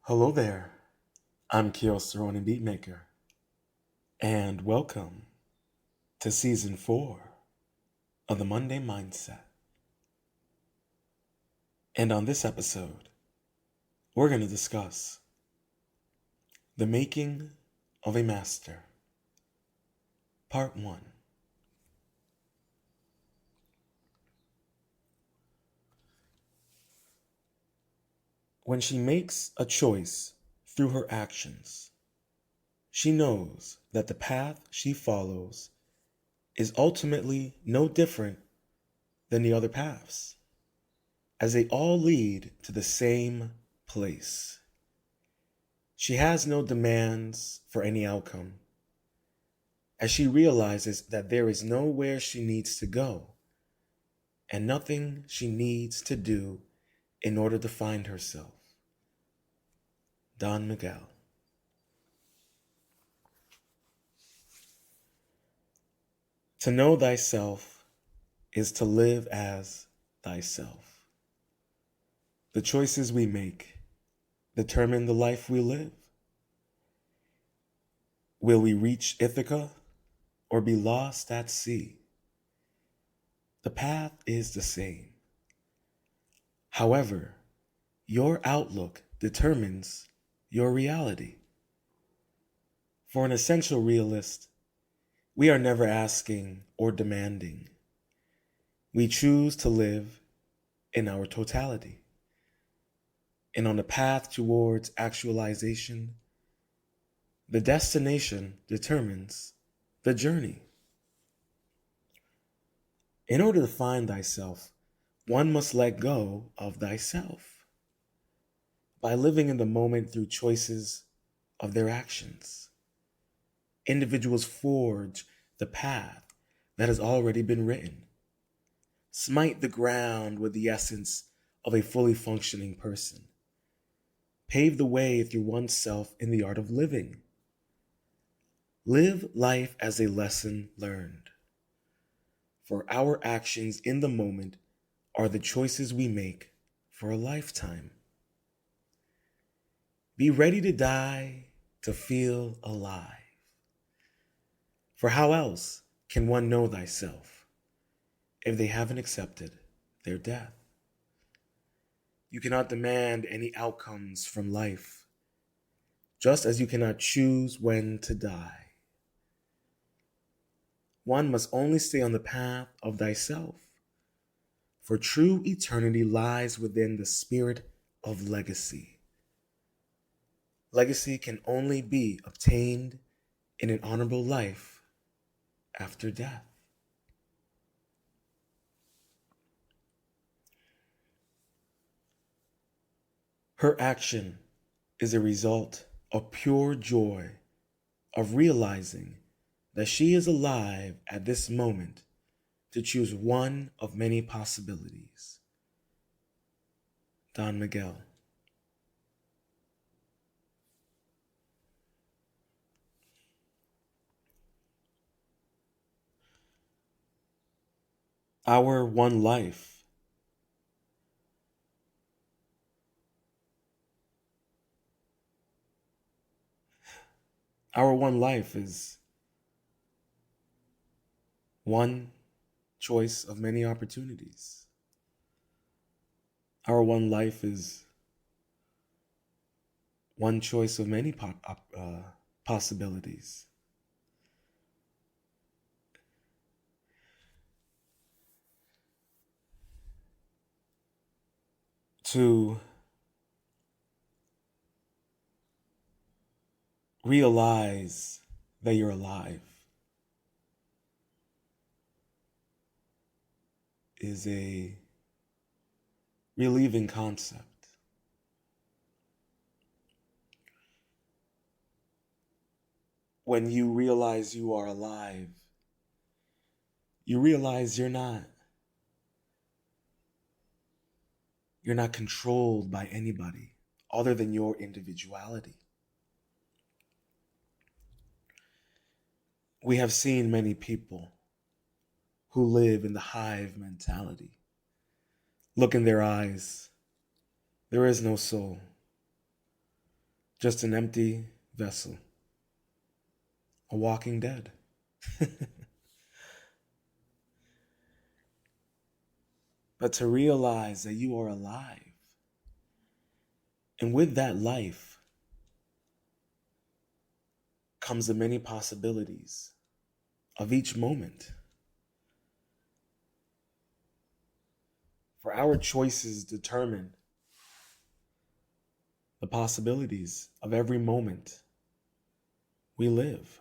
Hello there. I'm Kiel Cerrone Beatmaker, and welcome to Season 4 of the Monday Mindset. And on this episode, we're going to discuss the making of a master, Part 1. When she makes a choice through her actions, she knows that the path she follows is ultimately no different than the other paths, as they all lead to the same place. She has no demands for any outcome, as she realizes that there is nowhere she needs to go and nothing she needs to do in order to find herself. Don Miguel. To know thyself is to live as thyself. The choices we make determine the life we live. Will we reach Ithaca or be lost at sea? The path is the same. However, your outlook determines your reality. For an essential realist, we are never asking or demanding. We choose to live in our totality. And on the path towards actualization, the destination determines the journey. In order to find thyself, one must let go of thyself by living in the moment through choices of their actions. Individuals forge the path that has already been written. Smite the ground with the essence of a fully functioning person. Pave the way through oneself in the art of living. Live life as a lesson learned. For our actions in the moment are the choices we make for a lifetime. Be ready to die to feel alive. For how else can one know thyself if they haven't accepted their death? You cannot demand any outcomes from life, just as you cannot choose when to die. One must only stay on the path of thyself, for true eternity lies within the spirit of legacy. Legacy can only be obtained in an honorable life after death. Her action is a result of pure joy of realizing that she is alive at this moment to choose one of many possibilities. Don Miguel. Our one life. Our one life is one choice of many opportunities. Our one life is one choice of many possibilities. To realize that you're alive is a relieving concept. When you realize you are alive, you realize you're not controlled by anybody other than your individuality. We have seen many people who live in the hive mentality. Look in their eyes. There is no soul. just an empty vessel, a walking dead. But to realize that you are alive, and with that life comes the many possibilities of each moment. For our choices determine the possibilities of every moment we live.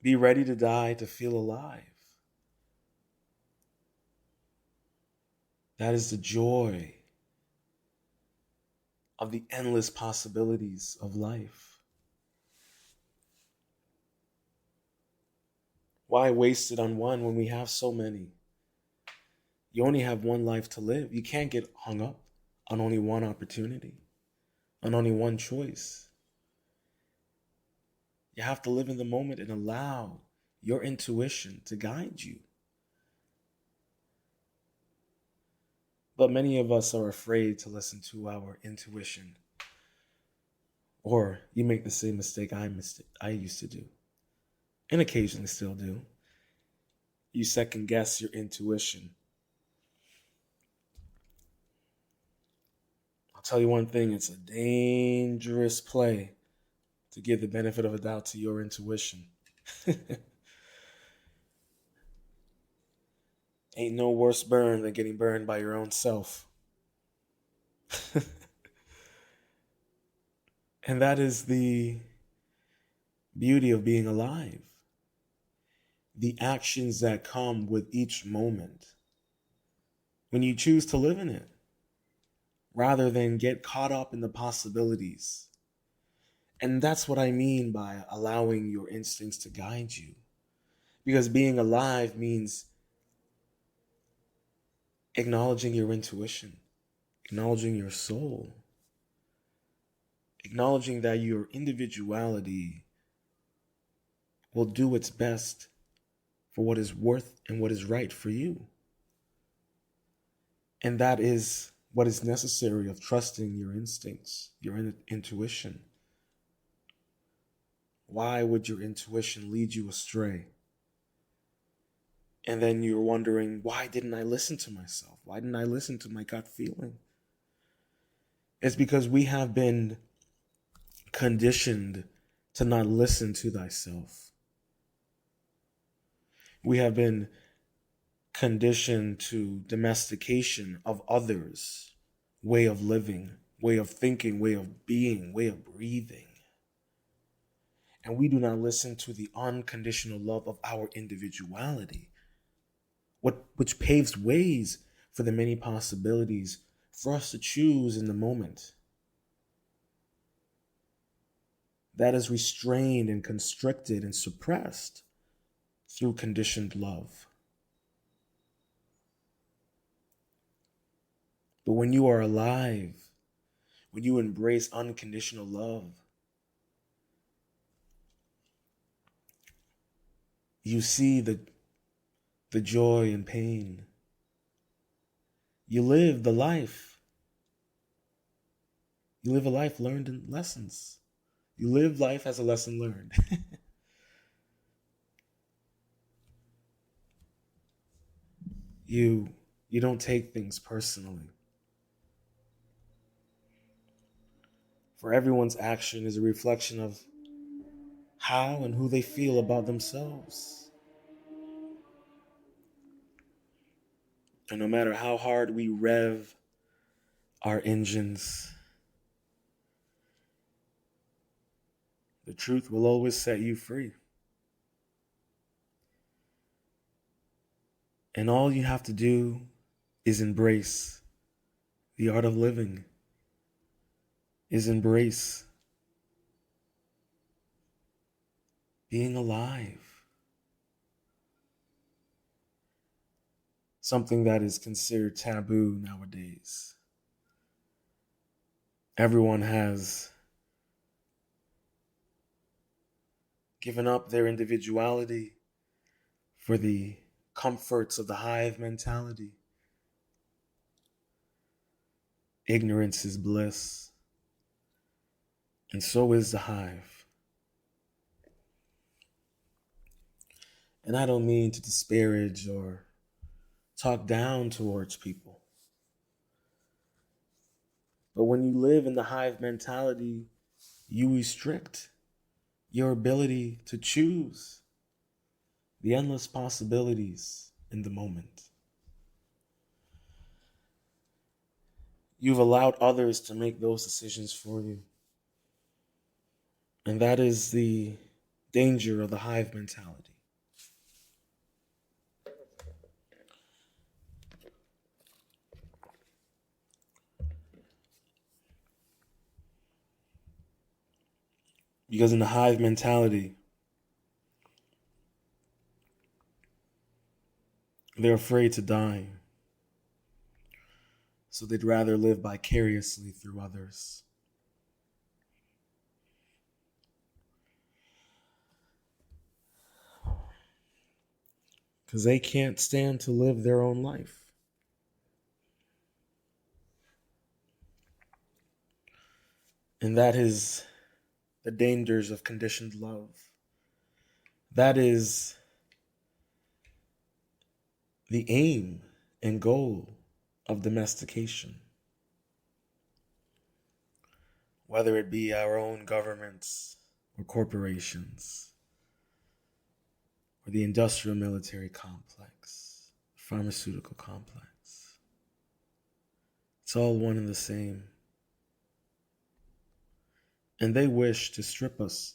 Be ready to die to feel alive. That is the joy of the endless possibilities of life. Why waste it on one when we have so many? You only have one life to live. You can't get hung up on only one opportunity, on only one choice. You have to live in the moment and allow your intuition to guide you. But many of us are afraid to listen to our intuition. Or you make the same mistake I used to do, and occasionally still do. You second guess your intuition. I'll tell you one thing, it's a dangerous play to give the benefit of a doubt to your intuition. Ain't no worse burn than getting burned by your own self. And that is the beauty of being alive. The actions that come with each moment when you choose to live in it, rather than get caught up in the possibilities. And that's what I mean by allowing your instincts to guide you. Because being alive means acknowledging your intuition, acknowledging your soul, acknowledging that your individuality will do its best for what is worth and what is right for you. And that is what is necessary of trusting your instincts, your intuition. Why would your intuition lead you astray? And then you're wondering, why didn't I listen to myself? Why didn't I listen to my gut feeling? It's because we have been conditioned to not listen to thyself. We have been conditioned to domestication of others' way of living, way of thinking, way of being, way of breathing. And we do not listen to the unconditional love of our individuality, which paves ways for the many possibilities for us to choose in the moment. That is restrained and constricted and suppressed through conditioned love. But when you are alive, when you embrace unconditional love, you see the joy and pain. You live the life. You live a life learned in lessons. You live life as a lesson learned. you you don't take things personally. For everyone's action is a reflection of how and who they feel about themselves. And no matter how hard we rev our engines, the truth will always set you free. And all you have to do is embrace the art of living, is embrace being alive. Something that is considered taboo nowadays. Everyone has given up their individuality for the comforts of the hive mentality. Ignorance is bliss, and so is the hive. And I don't mean to disparage or talk down towards people, but when you live in the hive mentality, you restrict your ability to choose the endless possibilities in the moment. You've allowed others to make those decisions for you. And that is the danger of the hive mentality. Because in the hive mentality, they're afraid to die. So they'd rather live vicariously through others. Because they can't stand to live their own life. And that is the dangers of conditioned love. That is the aim and goal of domestication. Whether it be our own governments or corporations, or the industrial military complex, pharmaceutical complex. It's all one and the same. And they wish to strip us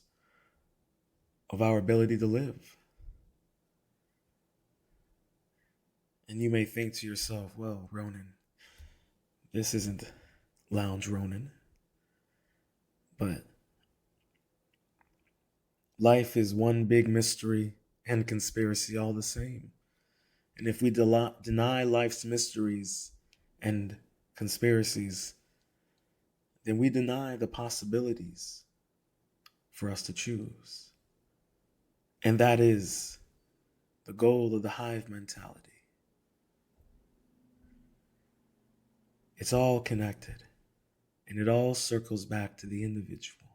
of our ability to live. And you may think to yourself, well, Ronan, this isn't Lounge Ronan, but life is one big mystery and conspiracy all the same. And if we deny life's mysteries and conspiracies, then we deny the possibilities for us to choose. And that is the goal of the hive mentality. It's all connected, and it all circles back to the individual.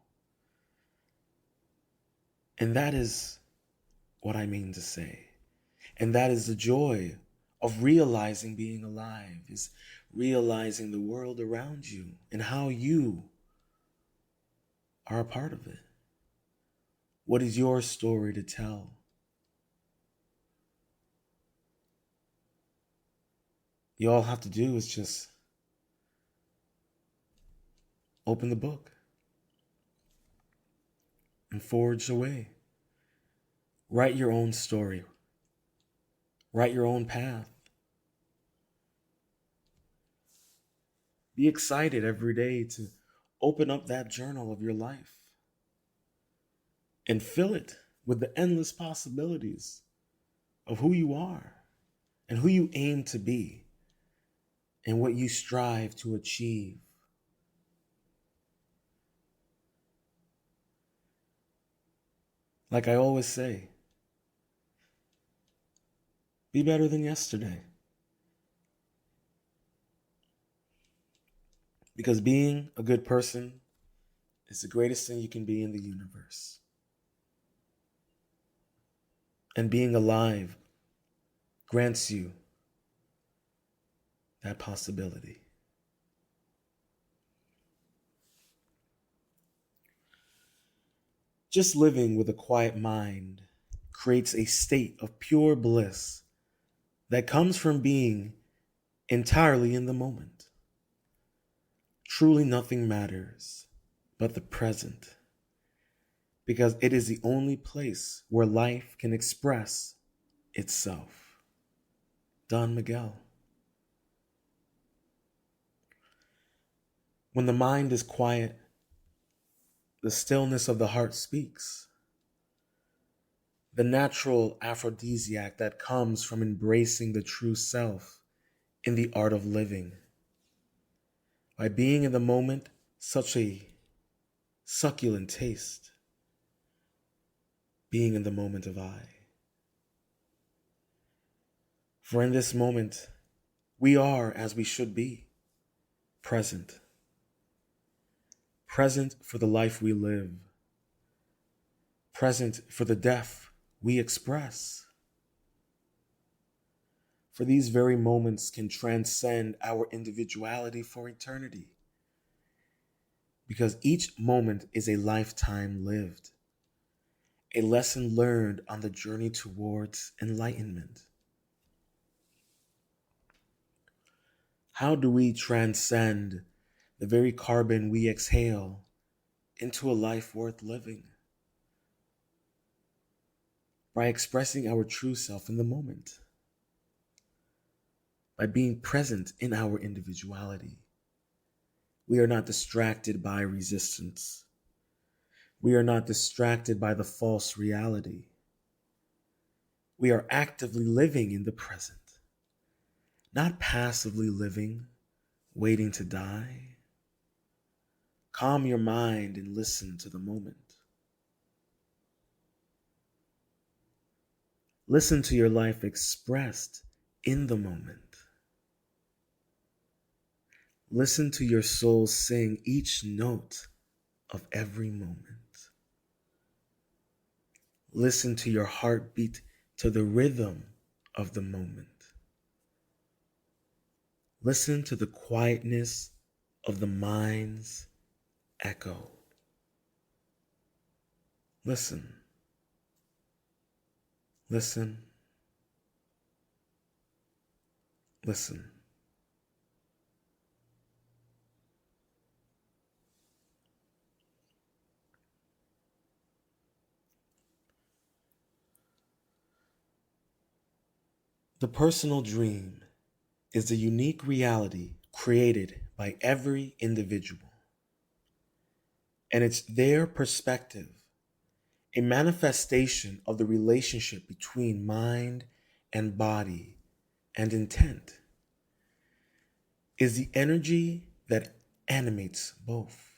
And that is what I mean to say. And that is the joy of realizing being alive, is realizing the world around you and how you are a part of it. What is your story to tell? You all have to do is just open the book and forge away. Write your own story. Write your own path. Be excited every day to open up that journal of your life and fill it with the endless possibilities of who you are and who you aim to be and what you strive to achieve. Like I always say, be better than yesterday. Because being a good person is the greatest thing you can be in the universe. And being alive grants you that possibility. Just living with a quiet mind creates a state of pure bliss that comes from being entirely in the moment. Truly nothing matters but the present, because it is the only place where life can express itself. Don Miguel. When the mind is quiet, the stillness of the heart speaks. The natural aphrodisiac that comes from embracing the true self in the art of living. By being in the moment, such a succulent taste. Being in the moment of I. For in this moment, we are as we should be. present. Present for the life we live, present for the death we express. For these very moments can transcend our individuality for eternity, because each moment is a lifetime lived, a lesson learned on the journey towards enlightenment. How do we transcend the very carbon we exhale into a life worth living? By expressing our true self in the moment, by being present in our individuality. We are not distracted by resistance. We are not distracted by the false reality. We are actively living in the present, not passively living, waiting to die. Calm your mind and listen to the moment. Listen to your life expressed in the moment. Listen to your soul sing each note of every moment. Listen to your heartbeat to the rhythm of the moment. Listen to the quietness of the mind's echo. Listen, listen, listen. The personal dream is the unique reality created by every individual, and it's their perspective, a manifestation of the relationship between mind and body and intent, is the energy that animates both.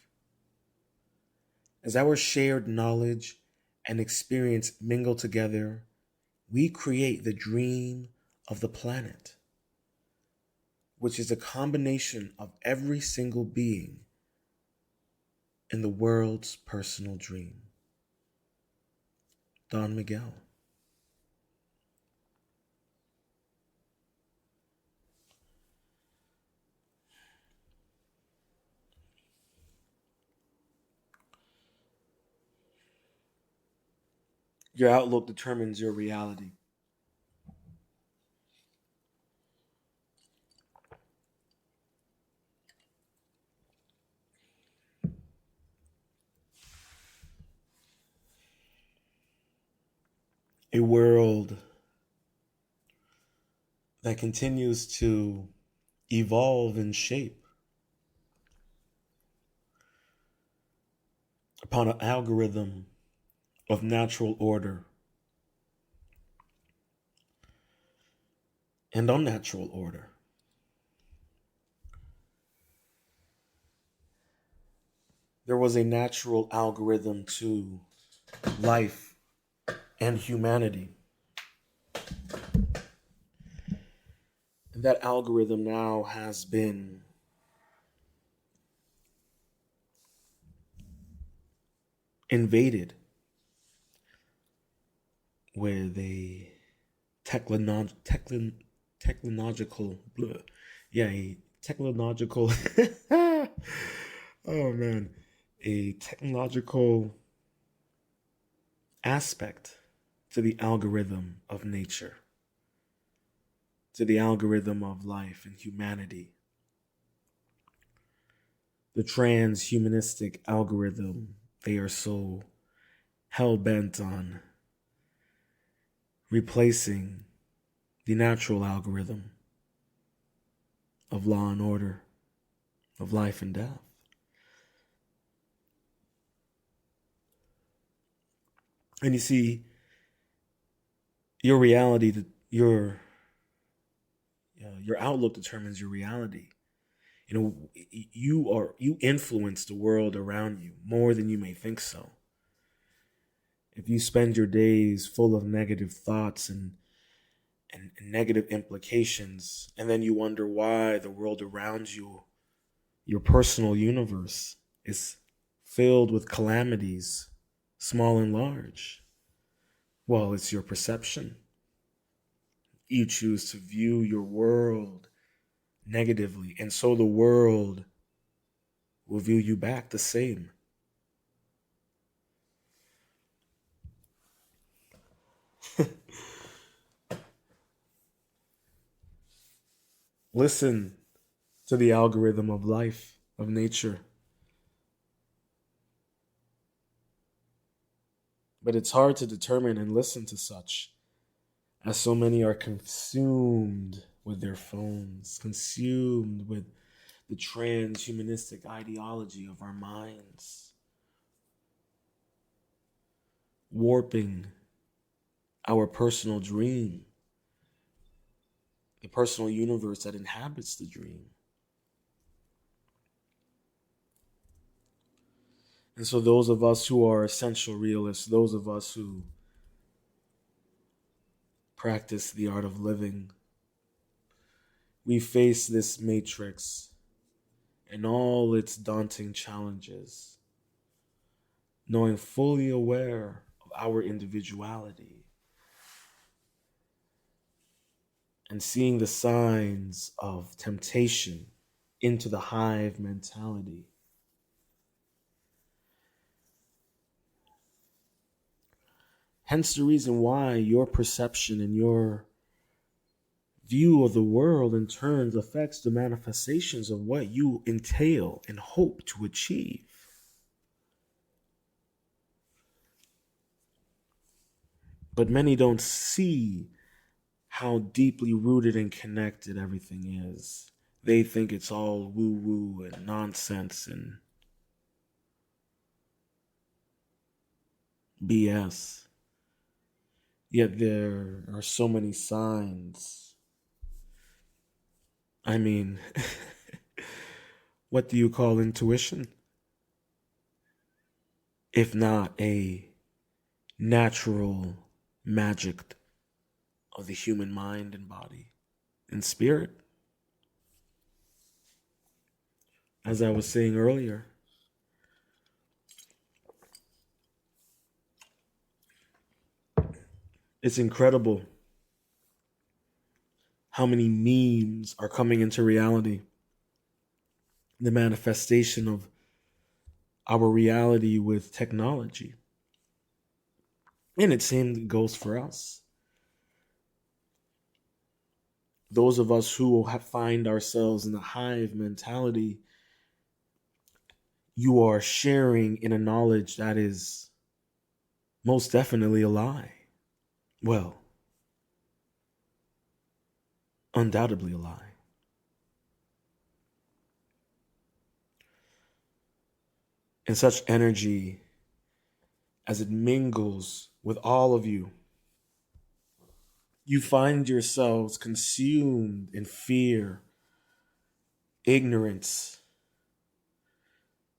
As our shared knowledge and experience mingle together, we create the dream of the planet, which is a combination of every single being in the world's personal dream. Don Miguel. Your outlook determines your reality. A world that continues to evolve and shape upon an algorithm of natural order and unnatural order. There was a natural algorithm to life and humanity. And that algorithm now has been invaded with a technological, a technological, oh man, a technological aspect to the algorithm of nature, to the algorithm of life and humanity. The transhumanistic algorithm, they are so hell bent on replacing the natural algorithm of law and order, of life and death. And you see, your reality, your outlook determines your reality. You know, you influence the world around you more than you may think so. If you spend your days full of negative thoughts and negative implications, and then you wonder why the world around you Your personal universe is filled with calamities, small and large. Well, it's your perception. You choose to view your world negatively, and so the world will view you back the same. Listen to the algorithm of life, of nature. But it's hard to determine and listen to such, as so many are consumed with their phones, consumed with the transhumanistic ideology of our minds, warping our personal dream, the personal universe that inhabits the dream. And so, those of us who are essential realists, those of us who practice the art of living, we face this matrix and all its daunting challenges, knowing fully aware of our individuality and seeing the signs of temptation into the hive mentality. Hence the reason why your perception and your view of the world in turn affects the manifestations of what you entail and hope to achieve. But many don't see how deeply rooted and connected everything is. They think it's all woo woo and nonsense and BS. Yet there are so many signs. I mean, what do you call intuition? If not a natural magic of the human mind and body and spirit? As I was saying earlier, it's incredible how many memes are coming into reality. The manifestation of our reality with technology. And it same goes for us. Those of us who find ourselves in the hive mentality, you are sharing in a knowledge that is most definitely a lie. Well, undoubtedly a lie. And such energy, as it mingles with all of you, you find yourselves consumed in fear, ignorance,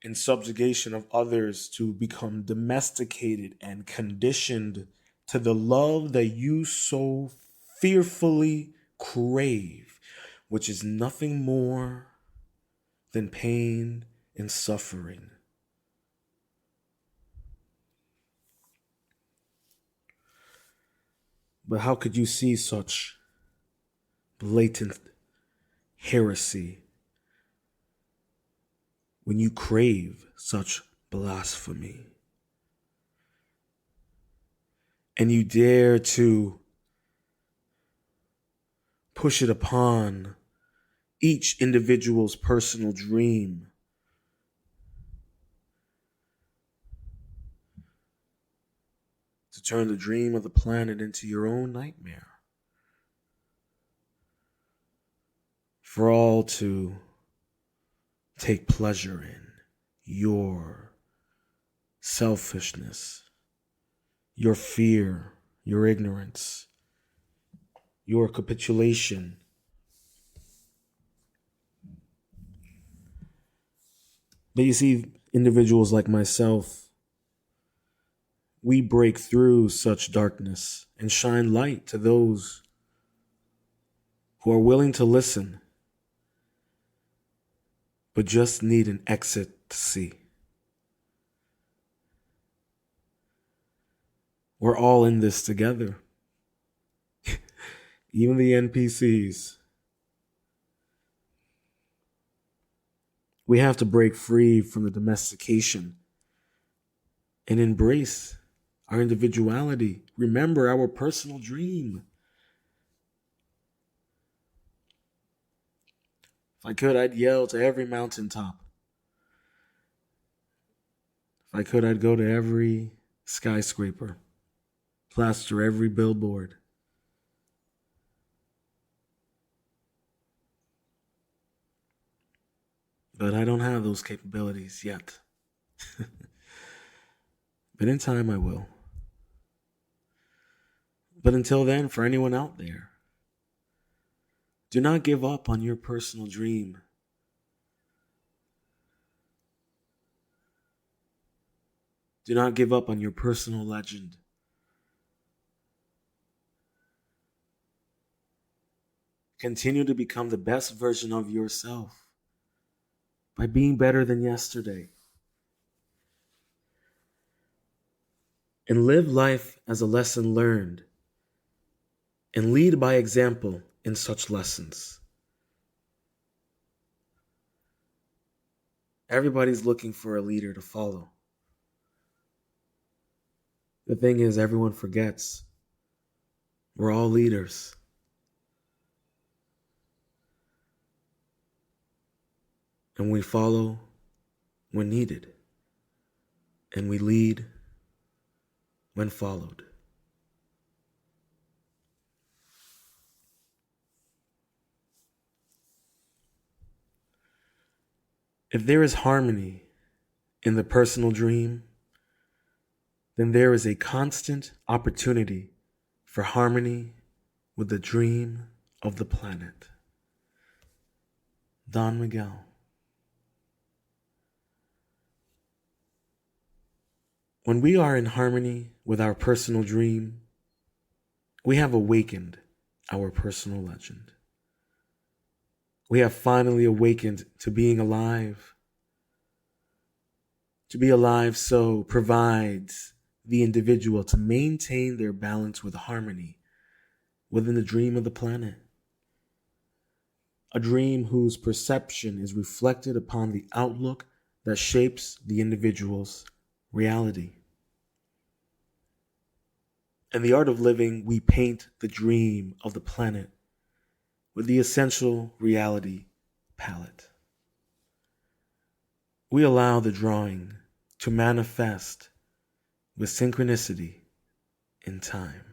and subjugation of others to become domesticated and conditioned to the love that you so fearfully crave, which is nothing more than pain and suffering. But how could you see such blatant heresy when you crave such blasphemy? And you dare to push it upon each individual's personal dream, to turn the dream of the planet into your own nightmare. For all to take pleasure in your selfishness, your fear, your ignorance, your capitulation. But you see, individuals like myself, we break through such darkness and shine light to those who are willing to listen but just need an exit to see. We're all in this together, even the NPCs. We have to break free from the domestication and embrace our individuality. Remember our personal dream. If I could, I'd yell to every mountaintop. If I could, I'd go to every skyscraper, plaster every billboard. But I don't have those capabilities yet. But in time, I will. But until then, for anyone out there, do not give up on your personal dream. Do not give up on your personal legend. Continue to become the best version of yourself by being better than yesterday. And live life as a lesson learned and lead by example in such lessons. Everybody's looking for a leader to follow. The thing is, everyone forgets we're all leaders. And we follow when needed. And we lead when followed. If there is harmony in the personal dream, then there is a constant opportunity for harmony with the dream of the planet. Don Miguel. When we are in harmony with our personal dream, we have awakened our personal legend. We have finally awakened to being alive. To be alive so provides the individual to maintain their balance with harmony within the dream of the planet. A dream whose perception is reflected upon the outlook that shapes the individual's reality. In the art of living, we paint the dream of the planet with the essential reality palette. We allow the drawing to manifest with synchronicity in time.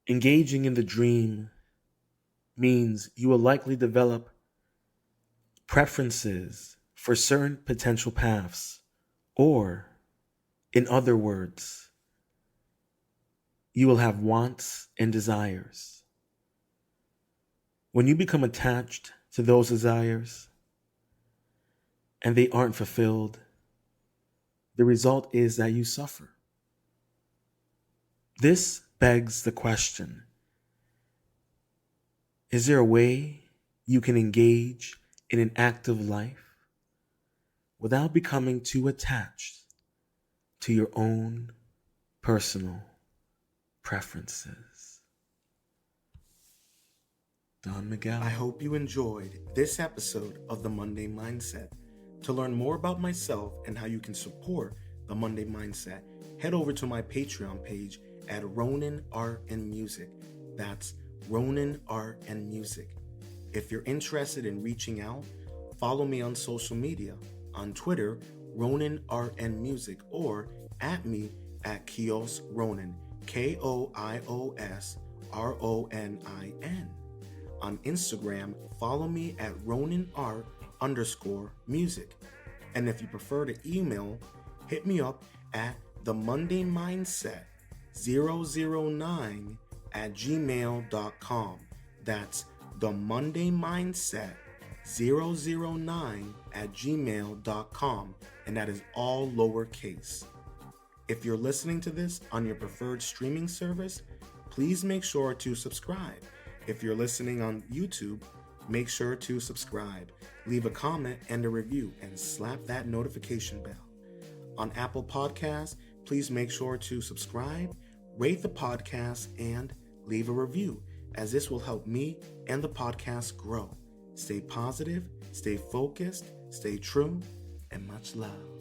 Engaging in the dream means you will likely develop preferences for certain potential paths, or, in other words, you will have wants and desires. When you become attached to those desires and they aren't fulfilled, the result is that you suffer. This begs the question, is there a way you can engage in an active life without becoming too attached to your own personal preferences? Don Miguel. I hope you enjoyed this episode of The Monday Mindset. To learn more about myself and how you can support The Monday Mindset, head over to my Patreon page at Ronin Art and Music. That's Ronin Art and Music. If you're interested in reaching out, follow me on social media. On Twitter, Ronin Art and Music, or at me at Kios Ronin, KioosRonin. On Instagram, follow me at RoninArt_music. And if you prefer to email, hit me up at themondaymindset009@gmail.com. That's themondaymindset009@gmail.com. And that is all lowercase. If you're listening to this on your preferred streaming service, please make sure to subscribe. If you're listening on YouTube, make sure to subscribe, leave a comment and a review, and slap that notification bell. On Apple Podcasts, please make sure to subscribe, rate the podcast, and leave a review, as this will help me and the podcast grow. Stay positive, stay focused, stay true, and much love.